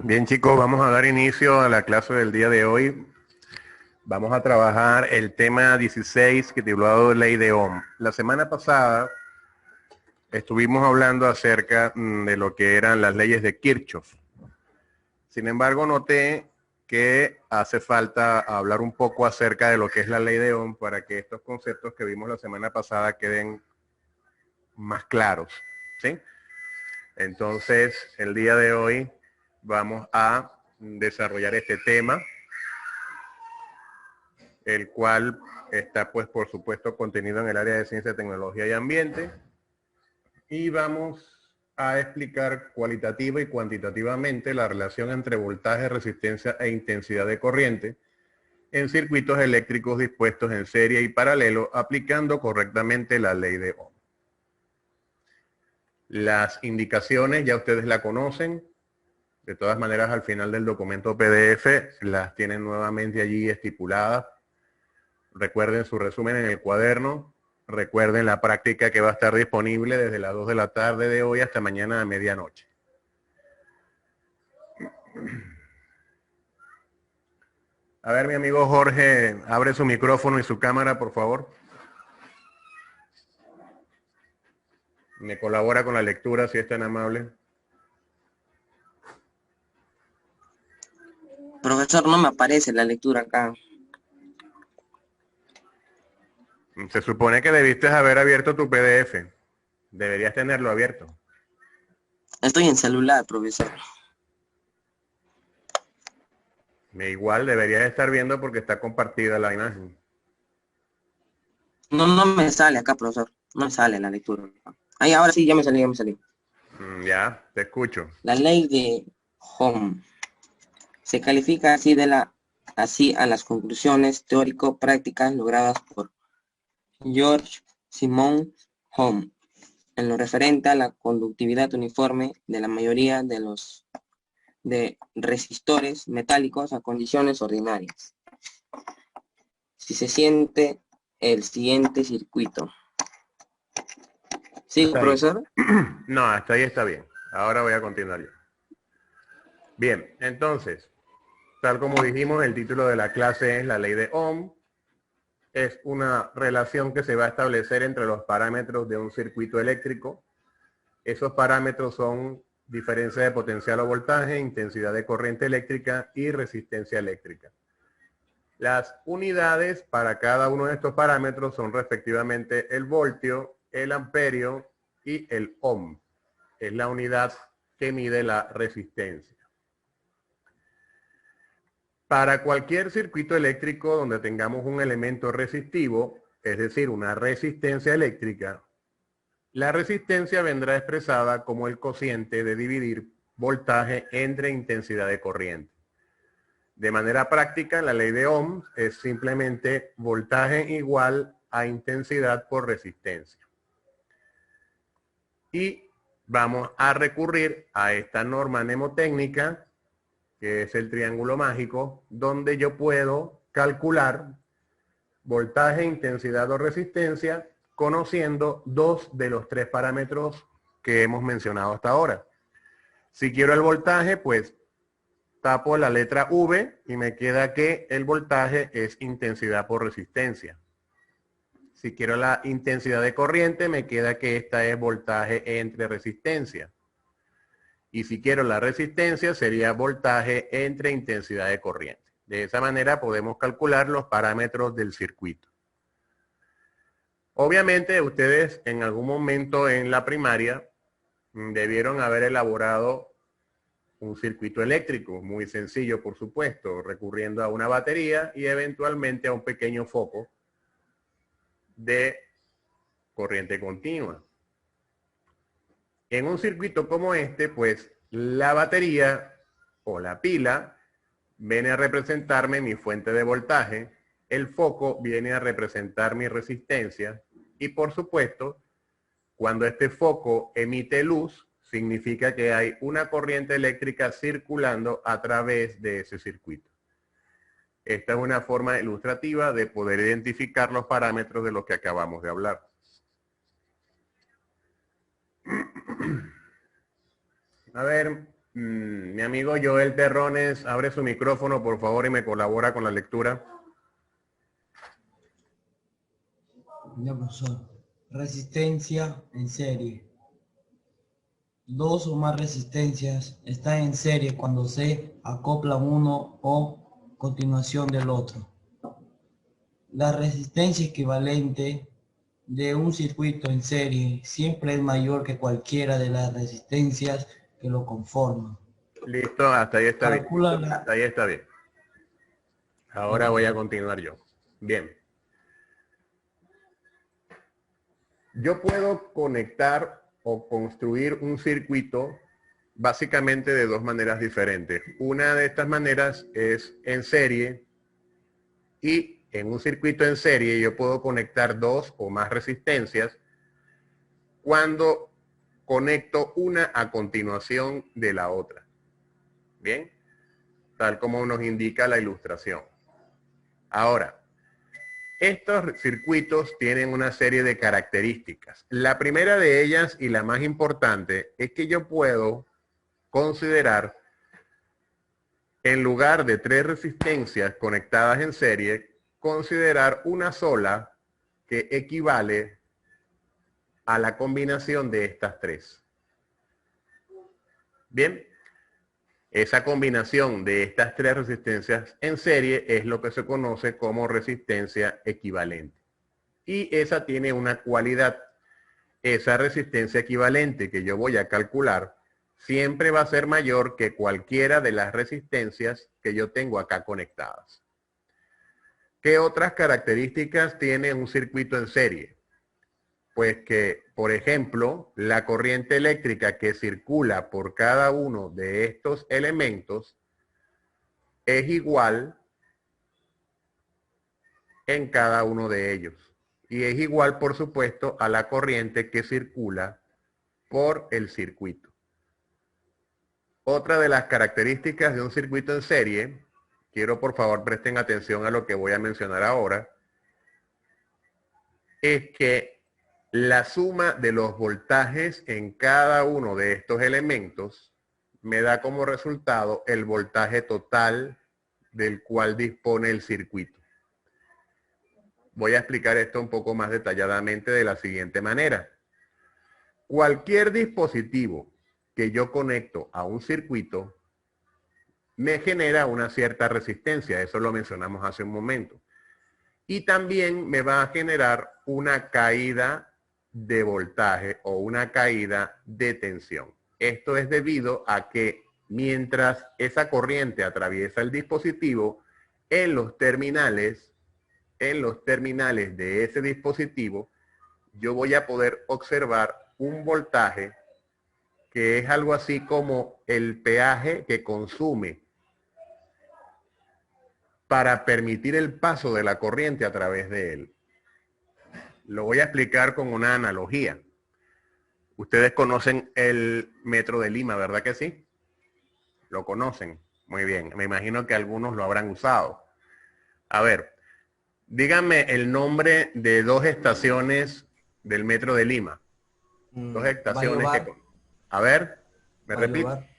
Bien, chicos, vamos a dar inicio a la clase del día de hoy. Vamos a trabajar el tema 16 que titulado Ley de Ohm. La semana pasada estuvimos hablando acerca de lo que eran las leyes de Kirchhoff. Sin embargo, noté que hace falta hablar un poco acerca de lo que es la ley de Ohm para que estos conceptos que vimos la semana pasada queden más claros, ¿sí? Entonces, el día de hoy vamos a desarrollar este tema, el cual está, pues, por supuesto, contenido en el área de Ciencia, Tecnología y Ambiente. Y vamos a explicar cualitativa y cuantitativamente la relación entre voltaje, resistencia e intensidad de corriente en circuitos eléctricos dispuestos en serie y paralelo, aplicando correctamente la ley de Ohm. Las indicaciones ya ustedes la conocen. De todas maneras, al final del documento PDF las tienen nuevamente allí estipuladas. Recuerden su resumen en el cuaderno. Recuerden la práctica que va a estar disponible desde las 2 de la tarde de hoy hasta mañana a medianoche. A ver, mi amigo Jorge, abre su micrófono y su cámara, por favor. Me colabora con la lectura, si es tan amable. Profesor, no me aparece la lectura acá. Se supone que debiste haber abierto tu PDF. Deberías tenerlo abierto. Estoy en celular, profesor. Igual deberías estar viendo porque está compartida la imagen. No me sale acá, profesor. No me sale la lectura. Ahí, ahora sí, ya me salió. Ya, te escucho. La ley de Ohm se califica así a las conclusiones teórico-prácticas logradas por George Simon Ohm en lo referente a la conductividad uniforme de la mayoría de resistores metálicos a condiciones ordinarias. Si se siente el siguiente circuito. ¿Sí, profesor? No, hasta ahí está bien. Ahora voy a continuar yo. Bien, entonces, tal como dijimos, el título de la clase es la ley de Ohm. Es una relación que se va a establecer entre los parámetros de un circuito eléctrico. Esos parámetros son diferencia de potencial o voltaje, intensidad de corriente eléctrica y resistencia eléctrica. Las unidades para cada uno de estos parámetros son respectivamente el voltio, el amperio y el ohm. Es la unidad que mide la resistencia. Para cualquier circuito eléctrico donde tengamos un elemento resistivo, es decir, una resistencia eléctrica, la resistencia vendrá expresada como el cociente de dividir voltaje entre intensidad de corriente. De manera práctica, la ley de Ohm es simplemente voltaje igual a intensidad por resistencia. Y vamos a recurrir a esta norma mnemotécnica, que es el triángulo mágico, donde yo puedo calcular voltaje, intensidad o resistencia, conociendo dos de los tres parámetros que hemos mencionado hasta ahora. Si quiero el voltaje, pues tapo la letra V y me queda que el voltaje es intensidad por resistencia. Si quiero la intensidad de corriente, me queda que esta es voltaje entre resistencia. Y si quiero la resistencia, sería voltaje entre intensidad de corriente. De esa manera podemos calcular los parámetros del circuito. Obviamente ustedes en algún momento en la primaria debieron haber elaborado un circuito eléctrico, muy sencillo por supuesto, recurriendo a una batería y eventualmente a un pequeño foco de corriente continua. En un circuito como este, pues la batería o la pila viene a representarme mi fuente de voltaje, el foco viene a representar mi resistencia y por supuesto, cuando este foco emite luz, significa que hay una corriente eléctrica circulando a través de ese circuito. Esta es una forma ilustrativa de poder identificar los parámetros de los que acabamos de hablar. A ver, Mi amigo Joel Terrones, abre su micrófono, por favor, y me colabora con la lectura. Ya, profesor. Resistencia en serie. Dos o más resistencias están en serie cuando se acoplan uno o continuación del otro. La resistencia equivalente de un circuito en serie siempre es mayor que cualquiera de las resistencias que lo conforman. Listo, hasta ahí está bien. Calcula Hasta ahí está bien. Ahora voy a continuar yo. Bien. Yo puedo conectar o construir un circuito básicamente de dos maneras diferentes. Una de estas maneras es en serie, y en un circuito en serie yo puedo conectar dos o más resistencias cuando conecto una a continuación de la otra. Bien, tal como nos indica la ilustración. Ahora, estos circuitos tienen una serie de características. La primera de ellas, y la más importante, es que yo puedo considerar, en lugar de tres resistencias conectadas en serie, considerar una sola que equivale a la combinación de estas tres. Bien, esa combinación de estas tres resistencias en serie es lo que se conoce como resistencia equivalente. Y esa tiene una cualidad. Esa resistencia equivalente que yo voy a calcular siempre va a ser mayor que cualquiera de las resistencias que yo tengo acá conectadas. ¿Qué otras características tiene un circuito en serie? Pues que, por ejemplo, la corriente eléctrica que circula por cada uno de estos elementos es igual en cada uno de ellos. Y es igual, por supuesto, a la corriente que circula por el circuito. Otra de las características de un circuito en serie, quiero por favor presten atención a lo que voy a mencionar ahora, es que la suma de los voltajes en cada uno de estos elementos me da como resultado el voltaje total del cual dispone el circuito. Voy a explicar esto un poco más detalladamente de la siguiente manera. Cualquier dispositivo que yo conecto a un circuito me genera una cierta resistencia, eso lo mencionamos hace un momento. Y también me va a generar una caída de voltaje o una caída de tensión. Esto es debido a que mientras esa corriente atraviesa el dispositivo, en los terminales de ese dispositivo, yo voy a poder observar un voltaje que es algo así como el peaje que consume para permitir el paso de la corriente a través de él. Lo voy a explicar con una analogía. Ustedes conocen el metro de Lima, ¿verdad que sí? ¿Lo conocen? Muy bien. Me imagino que algunos lo habrán usado. A ver, díganme el nombre de dos estaciones del metro de Lima. Dos estaciones que... A ver, ¿me repite?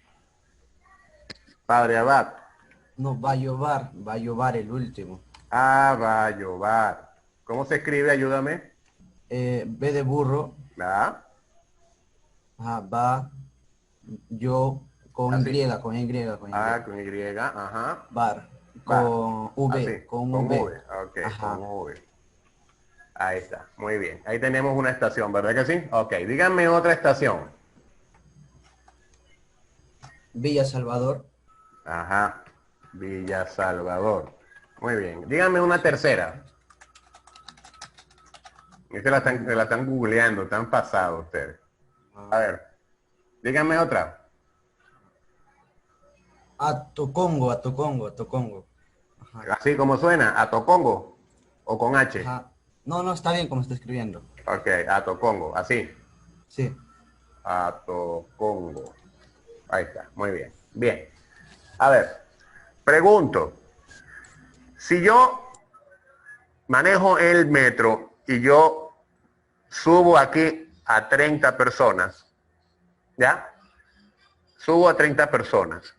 Padre Abad. No, va a llover el último. Ah, va a llover. ¿Cómo se escribe? Ayúdame. B de burro. ¿Ah? Va, yo, con Así. Y, con Y. Ah, con Y, ajá. Bar, con V, Así, con con V. Ok, Ajá. con V. Ahí está, muy bien. Ahí tenemos una estación, ¿verdad que sí? Ok, díganme otra estación. Villa Salvador. Ajá, Villa Salvador. Muy bien. Díganme una tercera. Se la están googleando, están pasados ustedes. A ver, díganme otra. Atocongo. Ajá. Así como suena, Atocongo o con H. Ajá. No, está bien como está escribiendo. Ok, Atocongo, así. Sí. Atocongo. Ahí está, muy bien. Bien. A ver, pregunto. Si yo manejo el metro y yo subo aquí a 30 personas, ¿ya? Subo a 30 personas.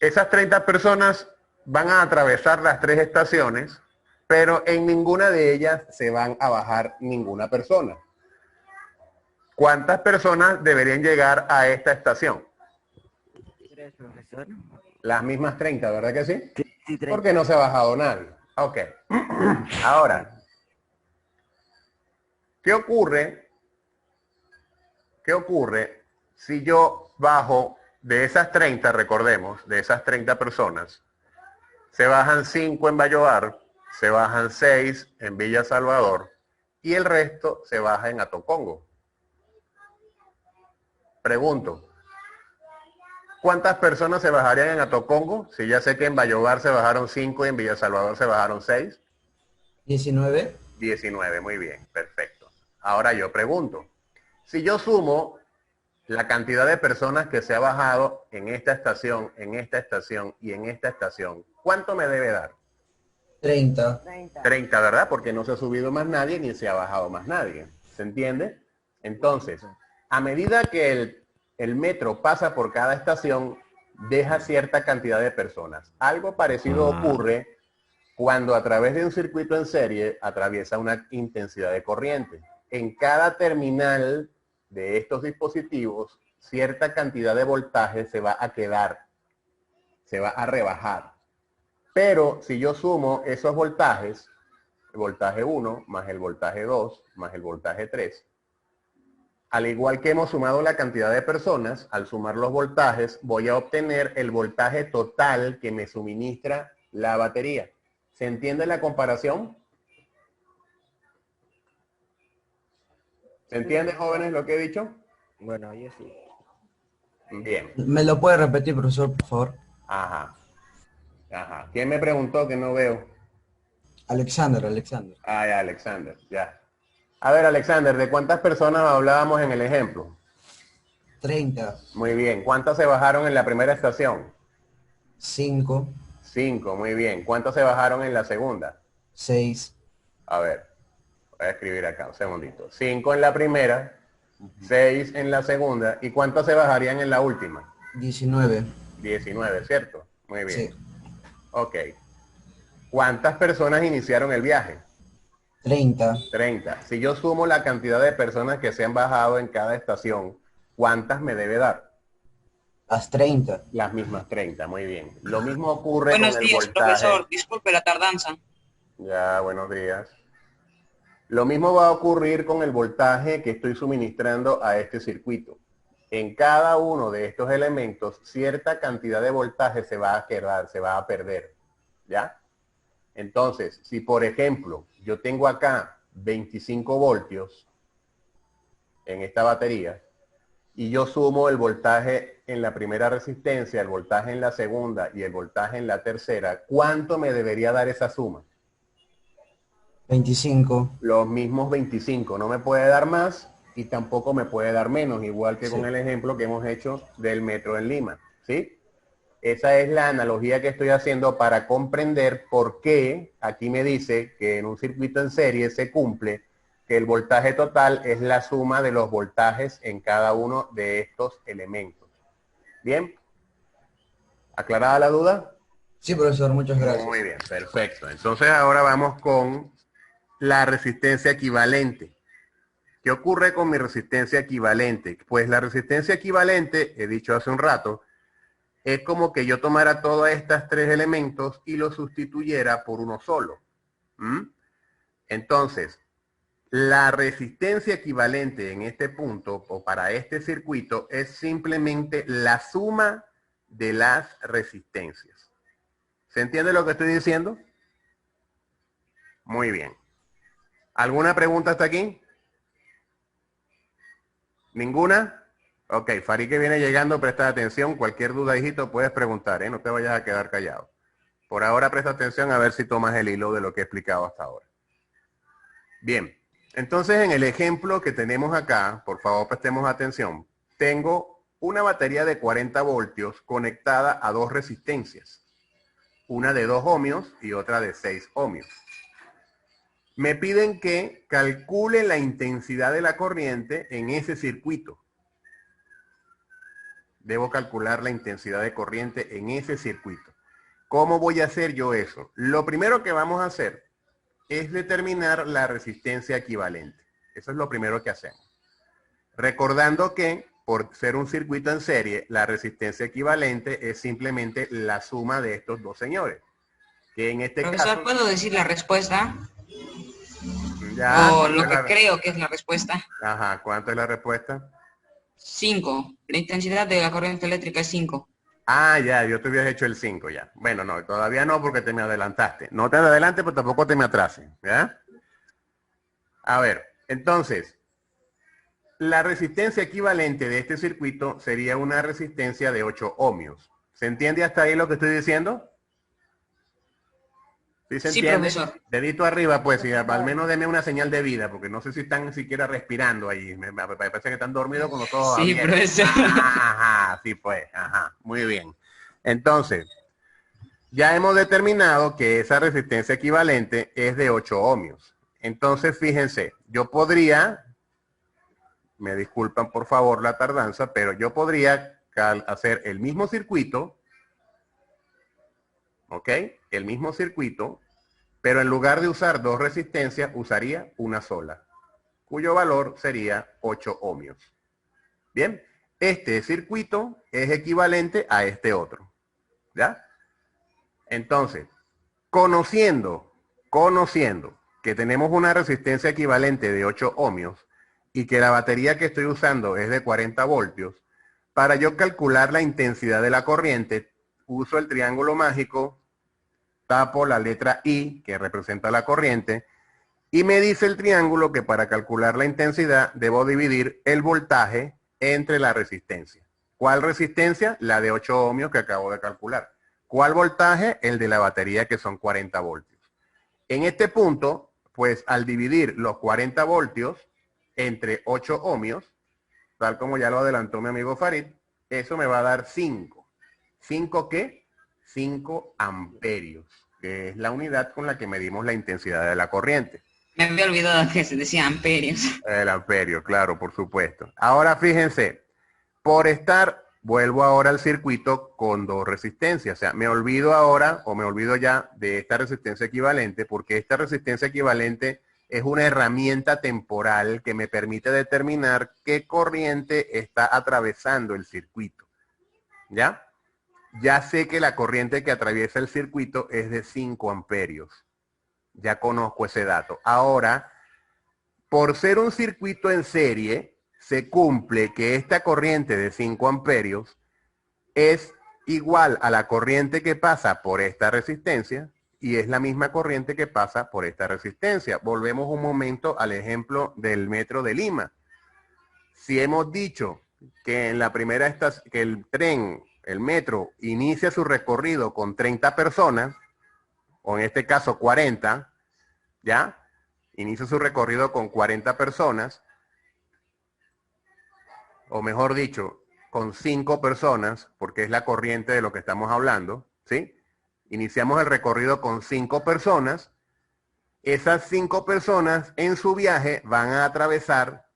Esas 30 personas van a atravesar las 3 estaciones, pero en ninguna de ellas se van a bajar ninguna persona. ¿Cuántas personas deberían llegar a esta estación? 3, profesor. Las mismas 30, ¿verdad que sí? Sí, 3. Porque no se ha bajado nadie. Ok. Ahora, ¿qué ocurre? ¿Qué ocurre si yo bajo de esas 30, recordemos, de esas 30 personas, se bajan 5 en Vallobar, se bajan 6 en Villa Salvador y el resto se baja en Atocongo? Pregunto, ¿cuántas personas se bajarían en Atocongo? Si ya sé que en Vallobar se bajaron 5 y en Villa Salvador se bajaron 6. 19. 19, muy bien, perfecto. Ahora yo pregunto, si yo sumo la cantidad de personas que se ha bajado en esta estación, en esta estación y en esta estación, ¿cuánto me debe dar? 30. 30, ¿verdad? Porque no se ha subido más nadie ni se ha bajado más nadie. ¿Se entiende? Entonces, a medida que el metro pasa por cada estación, deja cierta cantidad de personas. Algo parecido ocurre cuando a través de un circuito en serie atraviesa una intensidad de corriente. En cada terminal de estos dispositivos, cierta cantidad de voltaje se va a quedar, se va a rebajar. Pero si yo sumo esos voltajes, el voltaje 1 más el voltaje 2 más el voltaje 3, al igual que hemos sumado la cantidad de personas, al sumar los voltajes voy a obtener el voltaje total que me suministra la batería. ¿Se entiende la comparación? ¿Se entiende, jóvenes, lo que he dicho? Bueno, yo sí. Bien. ¿Me lo puede repetir, profesor, por favor? Ajá. Ajá. ¿Quién me preguntó que no veo? Alexander. Ah, ya, Alexander, ya. A ver, Alexander, ¿de cuántas personas hablábamos en el ejemplo? 30. Muy bien. ¿Cuántas se bajaron en la primera estación? 5. 5, muy bien. ¿Cuántas se bajaron en la segunda? 6. A ver, voy a escribir acá, un segundito. 5 en la primera, 6 en la segunda. ¿Y cuántas se bajarían en la última? 19. 19, ¿cierto? Muy bien. Sí. Ok. ¿Cuántas personas iniciaron el viaje? 30. 30. Si yo sumo la cantidad de personas que se han bajado en cada estación, ¿cuántas me debe dar? Las 30. Las mismas 30, muy bien. Lo mismo ocurre con Buenos el días, voltaje. profesor. Disculpe la tardanza. Ya, buenos días. Lo mismo va a ocurrir con el voltaje que estoy suministrando a este circuito. En cada uno de estos elementos, cierta cantidad de voltaje se va a quedar, se va a perder. ¿Ya? Entonces, si por ejemplo, yo tengo acá 25 voltios en esta batería, y yo sumo el voltaje en la primera resistencia, el voltaje en la segunda y el voltaje en la tercera, ¿cuánto me debería dar esa suma? 25. Los mismos 25, no me puede dar más y tampoco me puede dar menos, igual que Sí. con el ejemplo que hemos hecho del metro en Lima, ¿sí? Esa es la analogía que estoy haciendo para comprender por qué aquí me dice que en un circuito en serie se cumple que el voltaje total es la suma de los voltajes en cada uno de estos elementos. ¿Bien? ¿Aclarada la duda? Sí, profesor, muchas gracias. Muy bien, perfecto. Entonces ahora vamos con la resistencia equivalente. ¿Qué ocurre con mi resistencia equivalente? Pues la resistencia equivalente, he dicho hace un rato, es como que yo tomara todos estos 3 elementos y los sustituyera por uno solo. Entonces, la resistencia equivalente en este punto o para este circuito es simplemente la suma de las resistencias. ¿Se entiende lo que estoy diciendo? Muy bien. ¿Alguna pregunta hasta aquí? ¿Ninguna? Ok, Farid que viene llegando, presta atención. Cualquier duda, hijito, puedes preguntar, ¿eh? No te vayas a quedar callado. Por ahora presta atención a ver si tomas el hilo de lo que he explicado hasta ahora. Bien, entonces en el ejemplo que tenemos acá, por favor prestemos atención, tengo una batería de 40 voltios conectada a 2 resistencias, una de 2 ohmios y otra de 6 ohmios. Me piden que calcule la intensidad de la corriente en ese circuito. Debo calcular la intensidad de corriente en ese circuito. ¿Cómo voy a hacer yo eso? Lo primero que vamos a hacer es determinar la resistencia equivalente. Eso es lo primero que hacemos. Recordando que por ser un circuito en serie, la resistencia equivalente es simplemente la suma de estos dos señores. Que en este Profesor, caso... ¿puedo decir la respuesta? Ya, O lo que creo que es la respuesta. Ajá, ¿cuánto es la respuesta? 5. La intensidad de la corriente eléctrica es 5. Ah, ya, yo te hubieras hecho el 5 ya. Bueno, no, todavía no porque te me adelantaste. No te adelantes, pero tampoco te me atrases, ¿ya? A ver, entonces, la resistencia equivalente de este circuito sería una resistencia de 8 ohmios. ¿Se entiende hasta ahí lo que estoy diciendo? ¿Sí se entiende? Profesor. Dedito arriba, pues, y al menos deme una señal de vida, porque no sé si están siquiera respirando ahí. Me parece que están dormidos con los ojos Sí, abiertos. profesor. Ajá, sí, pues, ajá, muy bien. Entonces, ya hemos determinado que esa resistencia equivalente es de 8 ohmios. Entonces, fíjense, yo podría, me disculpan por favor la tardanza, pero yo podría hacer el mismo circuito, ¿ok? El mismo circuito, pero en lugar de usar dos resistencias, usaría una sola, cuyo valor sería 8 ohmios. Bien, este circuito es equivalente a este otro, ¿ya? Entonces, conociendo que tenemos una resistencia equivalente de 8 ohmios y que la batería que estoy usando es de 40 voltios, para yo calcular la intensidad de la corriente, uso el triángulo mágico, tapo la letra I, que representa la corriente, y me dice el triángulo que para calcular la intensidad debo dividir el voltaje entre la resistencia. ¿Cuál resistencia? La de 8 ohmios que acabo de calcular. ¿Cuál voltaje? El de la batería, que son 40 voltios. En este punto, pues al dividir los 40 voltios entre 8 ohmios, tal como ya lo adelantó mi amigo Farid, eso me va a dar 5. ¿5 qué? 5 amperios, que es la unidad con la que medimos la intensidad de la corriente. Me había olvidado que se decía amperios. El amperio, claro, por supuesto. Ahora fíjense, por estar, vuelvo ahora al circuito con dos resistencias. O sea, me olvido ahora, o me olvido ya de esta resistencia equivalente, porque esta resistencia equivalente es una herramienta temporal que me permite determinar qué corriente está atravesando el circuito. ¿Ya? Ya sé que la corriente que atraviesa el circuito es de 5 amperios. Ya conozco ese dato. Ahora, por ser un circuito en serie, se cumple que esta corriente de 5 amperios es igual a la corriente que pasa por esta resistencia y es la misma corriente que pasa por esta resistencia. Volvemos un momento al ejemplo del metro de Lima. Si hemos dicho que en la primera estación, que el tren, el metro, inicia su recorrido con 30 personas, o en este caso 40, ¿ya? Inicia su recorrido con 40 personas, o mejor dicho, con 5 personas, porque es la corriente de lo que estamos hablando, ¿sí? Iniciamos el recorrido con 5 personas. Esas 5 personas en su viaje van a atravesar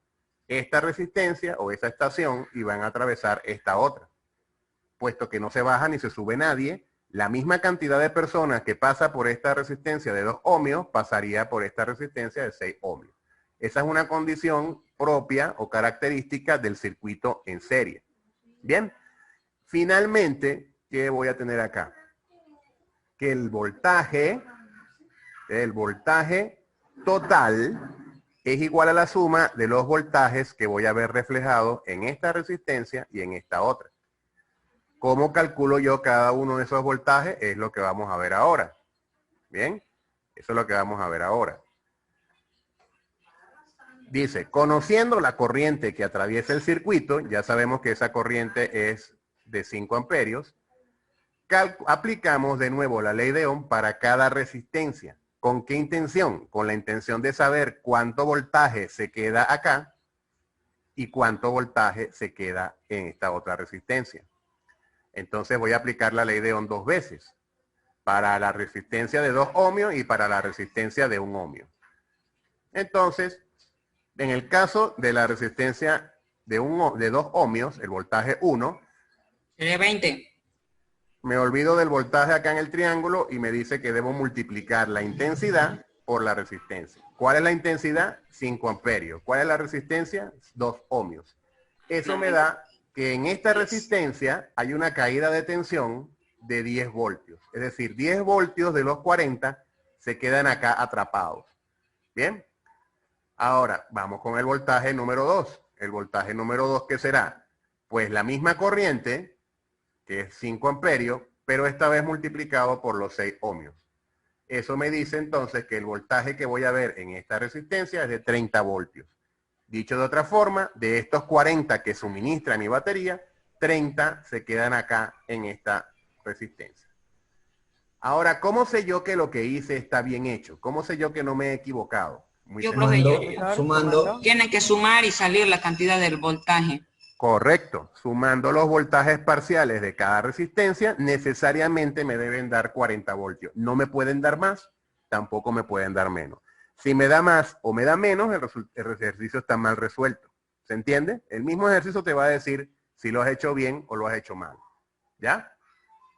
esta resistencia o esa estación y van a atravesar esta otra. Puesto que no se baja ni se sube nadie, la misma cantidad de personas que pasa por esta resistencia de 2 ohmios pasaría por esta resistencia de 6 ohmios. Esa es una condición propia o característica del circuito en serie. Bien, finalmente, ¿qué voy a tener acá? Que el voltaje total es igual a la suma de los voltajes que voy a ver reflejados en esta resistencia y en esta otra. ¿Cómo calculo yo cada uno de esos voltajes? Es lo que vamos a ver ahora. Bien, eso es lo que vamos a ver ahora. Dice, conociendo la corriente que atraviesa el circuito, ya sabemos que esa corriente es de 5 amperios, aplicamos de nuevo la ley de Ohm para cada resistencia. ¿Con qué intención? Con la intención de saber cuánto voltaje se queda acá y cuánto voltaje se queda en esta otra resistencia. Entonces voy a aplicar la ley de Ohm 2 veces, para la resistencia de 2 ohmios y para la resistencia de 1 ohmio. Entonces, en el caso de la resistencia de 2 ohmios, el voltaje 1, Sería 20. Me olvido del voltaje acá en el triángulo y me dice que debo multiplicar la intensidad por la resistencia. ¿Cuál es la intensidad? 5 amperios. ¿Cuál es la resistencia? 2 ohmios. Eso me da que en esta resistencia hay una caída de tensión de 10 voltios. Es decir, 10 voltios de los 40 se quedan acá atrapados. ¿Bien? Ahora, vamos con el voltaje número 2. El voltaje número 2, ¿qué será? Pues la misma corriente, que es 5 amperios, pero esta vez multiplicado por los 6 ohmios. Eso me dice entonces que el voltaje que voy a ver en esta resistencia es de 30 voltios. Dicho de otra forma, de estos 40 que suministra mi batería, 30 se quedan acá en esta resistencia. Ahora, ¿cómo sé yo que lo que hice está bien hecho? ¿Cómo sé yo que no me he equivocado? Muy Yo, sencillo. profe, Sumando. tiene que sumar y salir la cantidad del voltaje. Correcto. Sumando los voltajes parciales de cada resistencia, necesariamente me deben dar 40 voltios. No me pueden dar más, tampoco me pueden dar menos. Si me da más o me da menos, el ejercicio está mal resuelto. ¿Se entiende? El mismo ejercicio te va a decir si lo has hecho bien o lo has hecho mal. ¿Ya?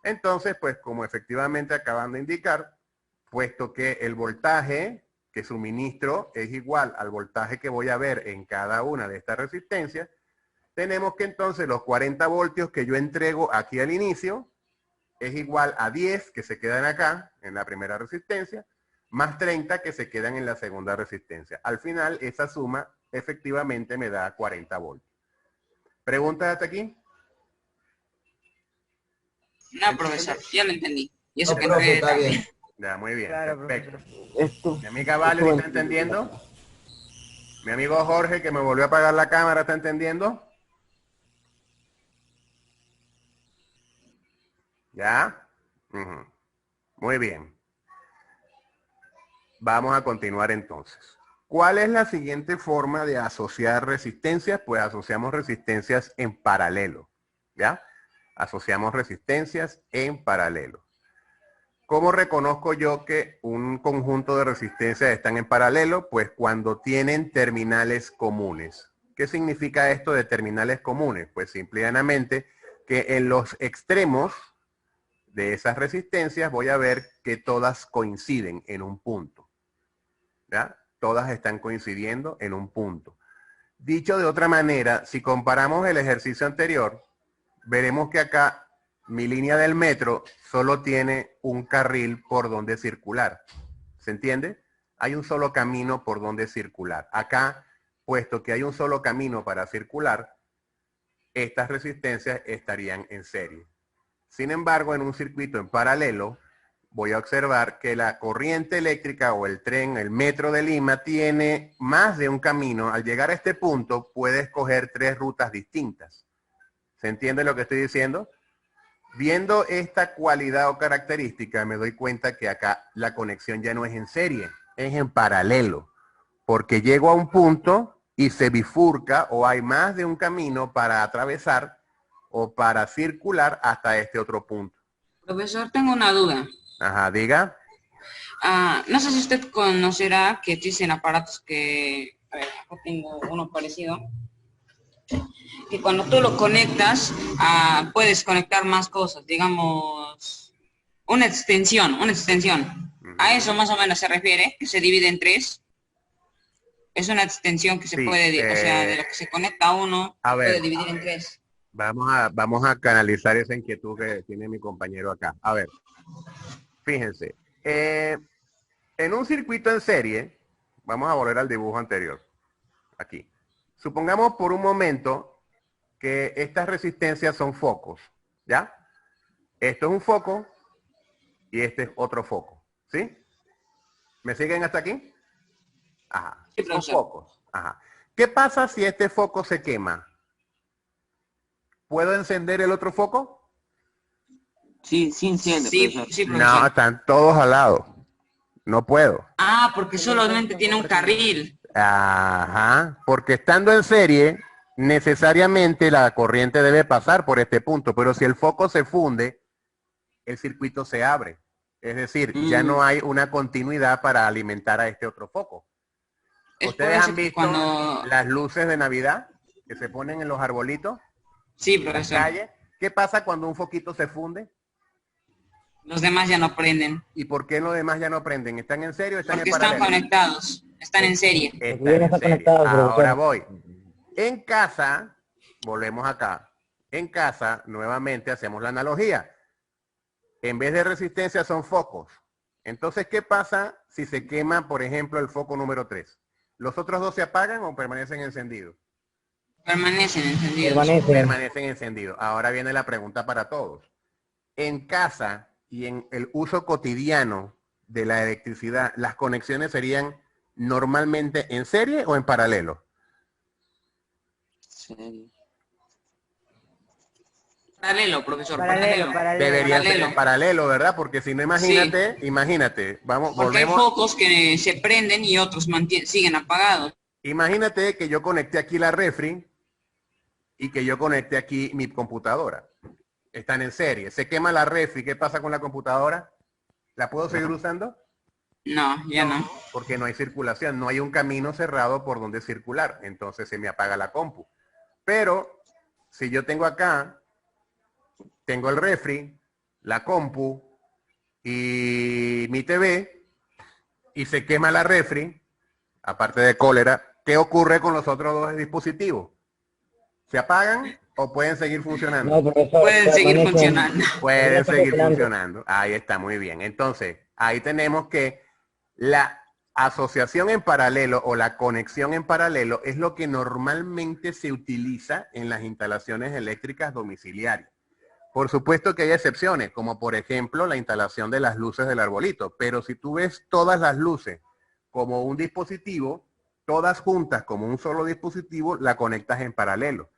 Entonces, pues como efectivamente acaban de indicar, puesto que el voltaje que suministro es igual al voltaje que voy a ver en cada una de estas resistencias, tenemos que entonces los 40 voltios que yo entrego aquí al inicio es igual a 10 que se quedan acá en la primera resistencia, más 30 que se quedan en la segunda resistencia. Al final, esa suma efectivamente me da 40 voltios. ¿Preguntas hasta aquí? No, profesor, ya lo entendí. Y eso No, que profe, entré está tarde. bien. Ya, muy bien, Claro, perfecto. profesor. Mi amiga Valerie, ¿está entendiendo? Mi amigo Jorge, que me volvió a apagar la cámara, ¿está entendiendo? ¿Ya? Ujú. Muy bien. Vamos a continuar entonces. ¿Cuál es la siguiente forma de asociar resistencias? Pues asociamos resistencias en paralelo. ¿Ya? Asociamos resistencias en paralelo. ¿Cómo reconozco yo que un conjunto de resistencias están en paralelo? Pues cuando tienen terminales comunes. ¿Qué significa esto de terminales comunes? Pues simple y llanamente que en los extremos de esas resistencias voy a ver que todas coinciden en un punto. ¿Ya? Todas están coincidiendo en un punto. Dicho de otra manera, si comparamos el ejercicio anterior, veremos que acá mi línea del metro solo tiene un carril por donde circular. ¿Se entiende? Hay un solo camino por donde circular. Acá, puesto que hay un solo camino para circular, estas resistencias estarían en serie. Sin embargo, en un circuito en paralelo, voy a observar que la corriente eléctrica o el tren, el metro de Lima, tiene más de un camino. Al llegar a este punto, puede escoger 3 rutas distintas. ¿Se entiende lo que estoy diciendo? Viendo esta cualidad o característica, me doy cuenta que acá la conexión ya no es en serie, es en paralelo. Porque llego a un punto y se bifurca o hay más de un camino para atravesar o para circular hasta este otro punto. Profesor, tengo una duda. Ajá, diga. No sé si usted conocerá que existen aparatos que, a ver, acá tengo uno parecido, que cuando tú lo conectas, puedes conectar más cosas, digamos, una extensión. A eso más o menos se refiere, que se divide en 3. Es una extensión que se Sí, puede, o sea, de lo que se conecta a uno, a ver. puede dividir en 3. Vamos a canalizar esa inquietud que tiene mi compañero acá. A ver, fíjense. En un circuito en serie, vamos a volver al dibujo anterior. Aquí. Supongamos por un momento que estas resistencias son focos. ¿Ya? Esto es un foco y este es otro foco. ¿Sí? ¿Me siguen hasta aquí? Ajá. Sí, Son profesor. focos. Ajá. ¿Qué pasa si este foco se quema? ¿Puedo encender el otro foco? Sí, sí enciende, Sí, profesor. sí, No, profesor. están todos al lado. No puedo. Porque solamente tiene un carril. Ajá. Porque estando en serie, necesariamente la corriente debe pasar por este punto. Pero si el foco se funde, el circuito se abre. Es decir, ya no hay una continuidad para alimentar a este otro foco. Es por ¿Ustedes eso han que visto cuando... las luces de Navidad que se ponen en los arbolitos? Sí, En las profesor. calles? ¿Qué pasa cuando un foquito se funde? Los demás ya no prenden. ¿Y por qué los demás ya no prenden? ¿Están en serio o están Porque en están paralelo? conectados. Están en serie. Están ya no en está serie. conectado, Ahora profesor. voy. En casa, volvemos acá. En casa, nuevamente hacemos la analogía. En vez de resistencia son focos. Entonces, ¿qué pasa si se quema, por ejemplo, el foco número 3? ¿Los otros dos se apagan o permanecen encendidos? Permanecen encendidos. Permanece. Permanecen encendidos. Ahora viene la pregunta para todos. En casa y en el uso cotidiano de la electricidad, ¿las conexiones serían normalmente en serie o en paralelo? Serie. Paralelo, profesor. Paralelo, paralelo. Deberían ser Paralelo. en paralelo, ¿verdad? Porque si no, imagínate, vamos, Porque hay volvemos. focos que se prenden y otros siguen apagados. Imagínate que yo conecté aquí la refri y que yo conecté aquí mi computadora. Están en serie. Se quema la refri, ¿qué pasa con la computadora? ¿La puedo seguir usando? No, ya no. Porque no hay circulación, no hay un camino cerrado por donde circular. Entonces se me apaga la compu. Pero si yo tengo acá, tengo el refri, la compu y mi TV, y se quema la refri, aparte de cólera, ¿qué ocurre con los otros dos dispositivos? ¿Se apagan o pueden seguir funcionando? No, profesor. Pueden seguir permanecen. funcionando. Pueden Permanecen seguir funcionando. funcionando. Ahí está, muy bien. Entonces, ahí tenemos que la asociación en paralelo o la conexión en paralelo es lo que normalmente se utiliza en las instalaciones eléctricas domiciliarias. Por supuesto que hay excepciones, como por ejemplo la instalación de las luces del arbolito, pero si tú ves todas las luces como un dispositivo, todas juntas como un solo dispositivo, la conectas en paralelo.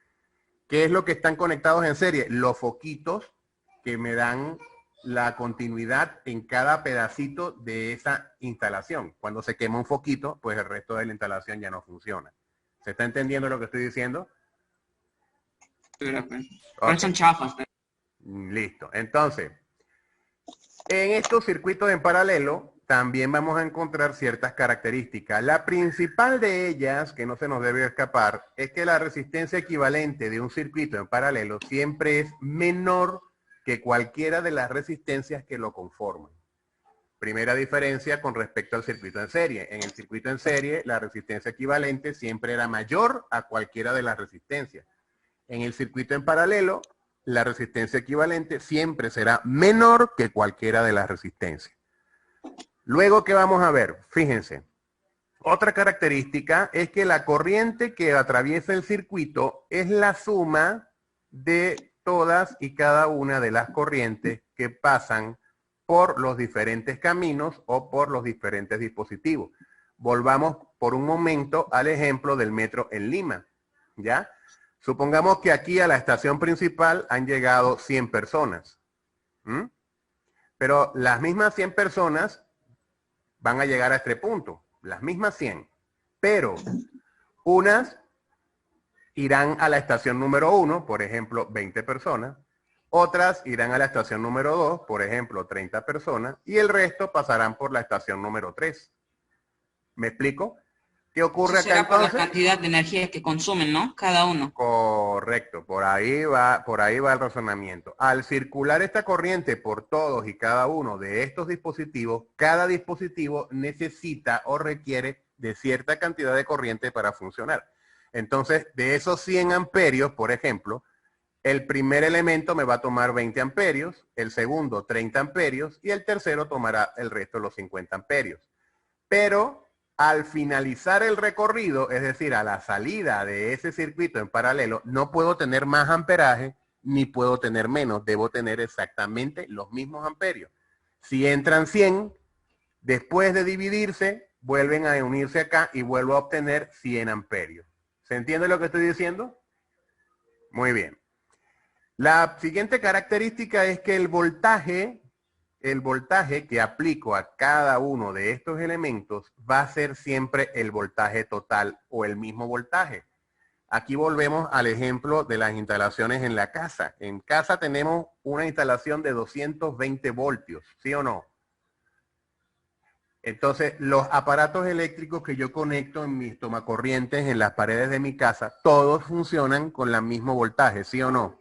¿Qué es lo que están conectados en serie? Los foquitos que me dan la continuidad en cada pedacito de esa instalación. Cuando se quema un foquito, pues el resto de la instalación ya no funciona. ¿Se está entendiendo lo que estoy diciendo? Pero Ok. son chafas. Listo. Entonces, en estos circuitos en paralelo también vamos a encontrar ciertas características. La principal de ellas, que no se nos debe escapar, es que la resistencia equivalente de un circuito en paralelo siempre es menor que cualquiera de las resistencias que lo conforman. Primera diferencia con respecto al circuito en serie. En el circuito en serie, la resistencia equivalente siempre era mayor a cualquiera de las resistencias. En el circuito en paralelo, la resistencia equivalente siempre será menor que cualquiera de las resistencias. Luego, ¿qué vamos a ver? Fíjense. Otra característica es que la corriente que atraviesa el circuito es la suma de todas y cada una de las corrientes que pasan por los diferentes caminos o por los diferentes dispositivos. Volvamos por un momento al ejemplo del metro en Lima, ¿ya? Supongamos que aquí a la estación principal han llegado 100 personas. Pero las mismas 100 personas van a llegar a este punto. Las mismas 100. Pero unas irán a la estación número 1, por ejemplo, 20 personas. Otras irán a la estación número 2, por ejemplo, 30 personas. Y el resto pasarán por la estación número 3. ¿Me explico? ¿Qué ocurre Eso acá será por la entonces? cantidad de energía que consumen, ¿no? Cada uno. Correcto, por ahí va el razonamiento. Al circular esta corriente por todos y cada uno de estos dispositivos, cada dispositivo necesita o requiere de cierta cantidad de corriente para funcionar. Entonces, de esos 100 amperios, por ejemplo, el primer elemento me va a tomar 20 amperios, el segundo 30 amperios y el tercero tomará el resto de los 50 amperios. Pero al finalizar el recorrido, es decir, a la salida de ese circuito en paralelo, no puedo tener más amperaje ni puedo tener menos. Debo tener exactamente los mismos amperios. Si entran 100, después de dividirse, vuelven a unirse acá y vuelvo a obtener 100 amperios. ¿Se entiende lo que estoy diciendo? Muy bien. La siguiente característica es que el voltaje que aplico a cada uno de estos elementos va a ser siempre el voltaje total o el mismo voltaje. Aquí volvemos al ejemplo de las instalaciones en la casa. En casa tenemos una instalación de 220 voltios, ¿sí o no? Entonces, los aparatos eléctricos que yo conecto en mis tomacorrientes en las paredes de mi casa, todos funcionan con el mismo voltaje, ¿sí o no?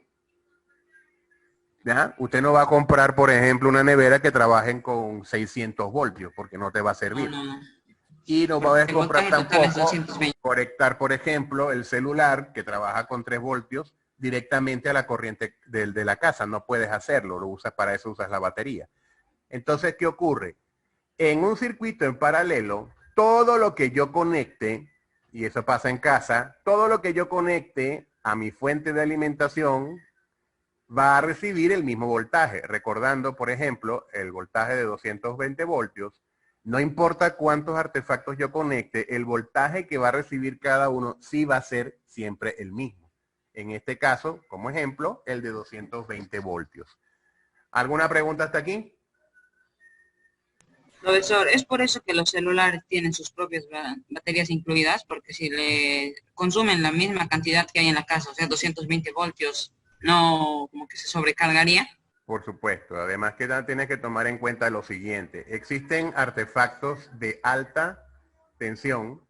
¿Ya? Usted no va a comprar, por ejemplo, una nevera que trabajen con 600 voltios, porque no te va a servir. No. Y no va a El comprar voltaje total es tampoco 220. conectar, por ejemplo, el celular que trabaja con 3 voltios directamente a la corriente de la casa. No puedes hacerlo, lo usas para eso, usas la batería. Entonces, ¿qué ocurre? En un circuito en paralelo, todo lo que yo conecte, y eso pasa en casa, todo lo que yo conecte a mi fuente de alimentación va a recibir el mismo voltaje. Recordando, por ejemplo, el voltaje de 220 voltios, no importa cuántos artefactos yo conecte, el voltaje que va a recibir cada uno sí va a ser siempre el mismo. En este caso, como ejemplo, el de 220 voltios. ¿Alguna pregunta hasta aquí? Profesor, es por eso que los celulares tienen sus propias baterías incluidas, porque si le consumen la misma cantidad que hay en la casa, o sea, 220 voltios, no como que se sobrecargaría. Por supuesto. Además que tienes que tomar en cuenta lo siguiente. Existen artefactos de alta tensión,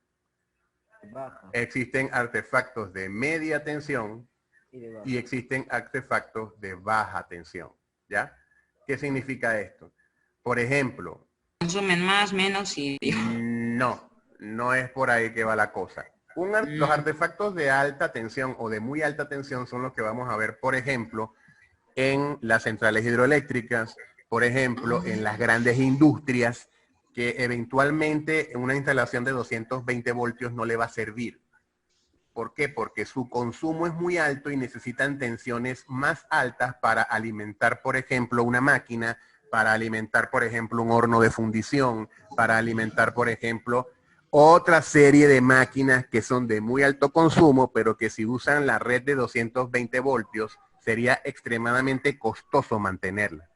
Baja existen artefactos de media tensión y de baja. y existen artefactos de baja tensión. ¿Ya? ¿Qué significa esto? Por ejemplo, Consumen más, menos y... no es por ahí que va la cosa. Los artefactos de alta tensión o de muy alta tensión son los que vamos a ver, por ejemplo, en las centrales hidroeléctricas, por ejemplo, en las grandes industrias, que eventualmente una instalación de 220 voltios no le va a servir. ¿Por qué? Porque su consumo es muy alto y necesitan tensiones más altas para alimentar, por ejemplo, una máquina, para alimentar, por ejemplo, un horno de fundición, para alimentar, por ejemplo, otra serie de máquinas que son de muy alto consumo, pero que si usan la red de 220 voltios, sería extremadamente costoso mantenerla.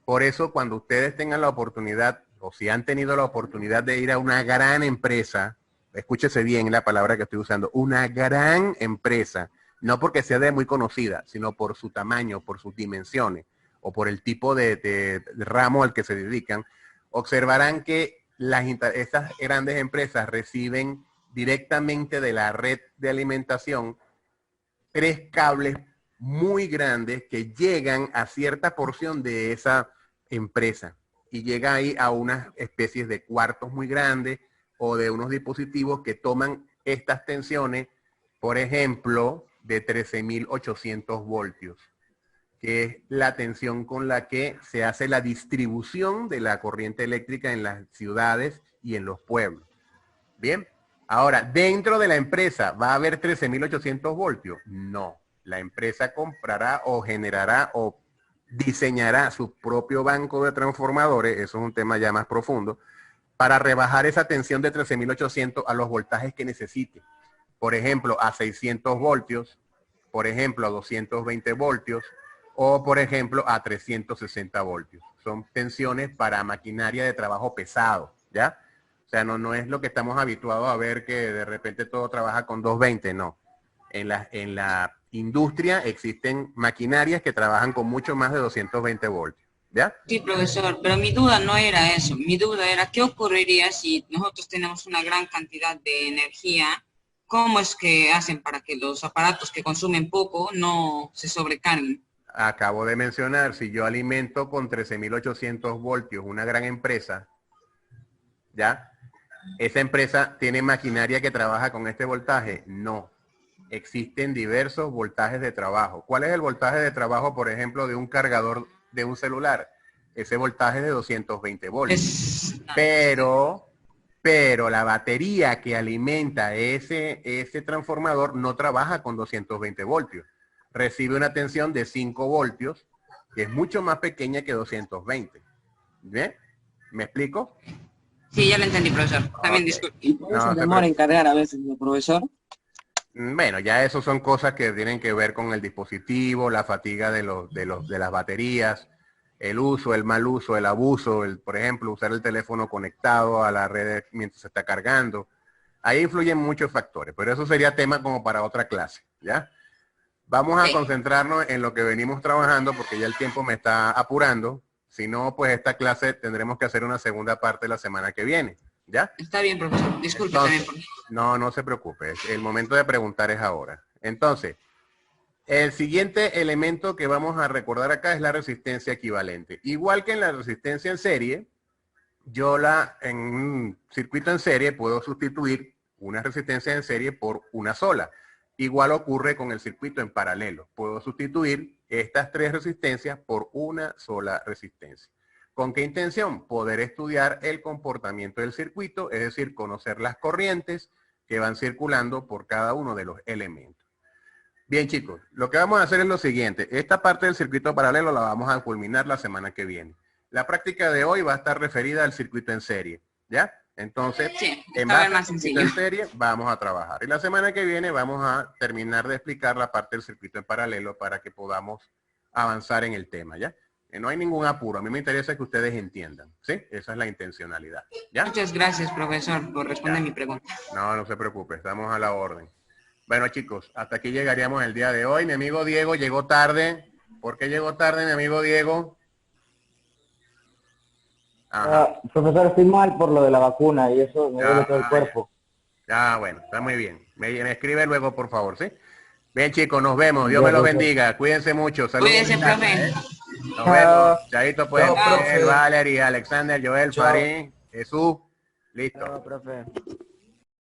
Por eso, cuando ustedes tengan la oportunidad, o si han tenido la oportunidad de ir a una gran empresa, escúchese bien la palabra que estoy usando, una gran empresa, no porque sea de muy conocida, sino por su tamaño, por sus dimensiones, o por el tipo de ramo al que se dedican, observarán que estas grandes empresas reciben directamente de la red de alimentación 3 cables muy grandes que llegan a cierta porción de esa empresa y llega ahí a unas especies de cuartos muy grandes o de unos dispositivos que toman estas tensiones, por ejemplo, de 13.800 voltios, que es la tensión con la que se hace la distribución de la corriente eléctrica en las ciudades y en los pueblos. Bien, ahora, dentro de la empresa, ¿va a haber 13.800 voltios? No, la empresa comprará o generará o diseñará su propio banco de transformadores, eso es un tema ya más profundo, para rebajar esa tensión de 13.800 a los voltajes que necesite. Por ejemplo, a 600 voltios, por ejemplo, a 220 voltios, o por ejemplo, a 360 voltios. Son tensiones para maquinaria de trabajo pesado, ¿ya? O sea, no es lo que estamos habituados a ver que de repente todo trabaja con 220, no. En la industria existen maquinarias que trabajan con mucho más de 220 voltios, ¿ya? Sí, profesor, pero mi duda no era eso. Mi duda era qué ocurriría si nosotros tenemos una gran cantidad de energía. ¿Cómo es que hacen para que los aparatos que consumen poco no se sobrecarguen? Acabo de mencionar, si yo alimento con 13.800 voltios una gran empresa, ¿ya? ¿Esa empresa tiene maquinaria que trabaja con este voltaje? No. Existen diversos voltajes de trabajo. ¿Cuál es el voltaje de trabajo, por ejemplo, de un cargador de un celular? Ese voltaje es de 220 voltios. Pero la batería que alimenta ese transformador no trabaja con 220 voltios. Recibe una tensión de 5 voltios, que es mucho más pequeña que 220. ¿Bien? ¿Me explico? Sí, ya lo entendí, profesor. También Ok. disculpe. Y por eso No, demora en cargar a veces, ¿no, profesor? Bueno, ya eso son cosas que tienen que ver con el dispositivo, la fatiga de las baterías, el uso, el mal uso, el abuso, por ejemplo, usar el teléfono conectado a la red mientras se está cargando. Ahí influyen muchos factores, pero eso sería tema como para otra clase, ¿ya? Vamos a concentrarnos en lo que venimos trabajando porque ya el tiempo me está apurando. Si no, pues esta clase tendremos que hacer una segunda parte la semana que viene, ¿ya? Está bien, profesor. Disculpe Entonces, también. no se preocupe. El momento de preguntar es ahora. Entonces, El siguiente elemento que vamos a recordar acá es la resistencia equivalente. Igual que en la resistencia en serie, en un circuito en serie puedo sustituir una resistencia en serie por una sola. Igual ocurre con el circuito en paralelo. Puedo sustituir estas tres resistencias por una sola resistencia. ¿Con qué intención? Poder estudiar el comportamiento del circuito, es decir, conocer las corrientes que van circulando por cada uno de los elementos. Bien, chicos, lo que vamos a hacer es lo siguiente. Esta parte del circuito paralelo la vamos a culminar la semana que viene. La práctica de hoy va a estar referida al circuito en serie, ¿ya? Entonces, Sí, en base al circuito en serie vamos a trabajar. Y la semana que viene vamos a terminar de explicar la parte del circuito en paralelo para que podamos avanzar en el tema, ¿ya? No hay ningún apuro. A mí me interesa que ustedes entiendan, ¿sí? Esa es la intencionalidad, ¿ya? Muchas gracias, profesor, por responder mi pregunta. No se preocupe, estamos a la orden. Bueno, chicos, hasta aquí llegaríamos el día de hoy. Mi amigo Diego llegó tarde. ¿Por qué llegó tarde, mi amigo Diego? Profesor, estoy mal por lo de la vacuna y eso me duele todo el cuerpo. Bueno, está muy bien. Me escribe luego, por favor, ¿sí? Bien, chicos, nos vemos. Dios me los bendiga. Cuídense mucho. Saludos. Cuídense, profe. Nos vemos. Chaito, pues. Chao, profe. Valerie, Alexander, Joel, Chao. Farín, Jesús. Listo. Chao, profe.